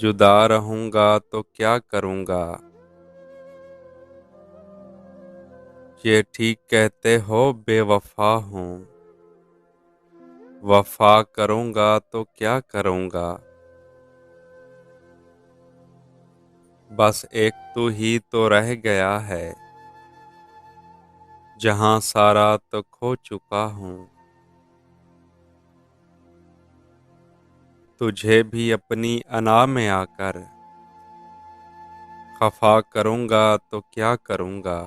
जुदा रहूंगा तो क्या करूंगा। ये ठीक कहते हो बेवफा हूँ। वफा करूंगा तो क्या करूंगा। बस एक तू ही तो रह गया है। जहां सारा तो खो चुका हूँ। तुझे भी अपनी अना में आकर खफा करूंगा तो क्या करूंगा।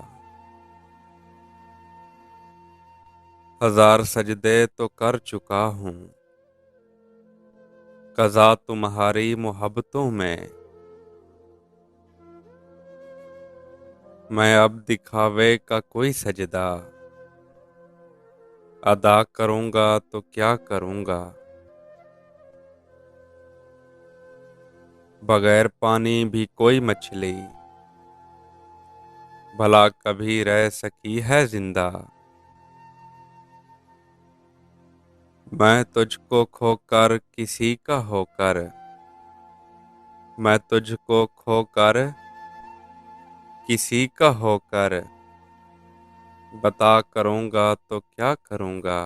हजार सजदे तो कर चुका हूँ। कज़ा तुम्हारी मोहब्बतों में मैं अब दिखावे का कोई सजदा अदा करूंगा तो क्या करूंगा। बगैर पानी भी कोई मछली भला कभी रह सकी है जिंदा। मैं तुझको खोकर किसी का होकर मैं तुझको खोकर किसी का होकर बता करूंगा तो क्या करूंगा।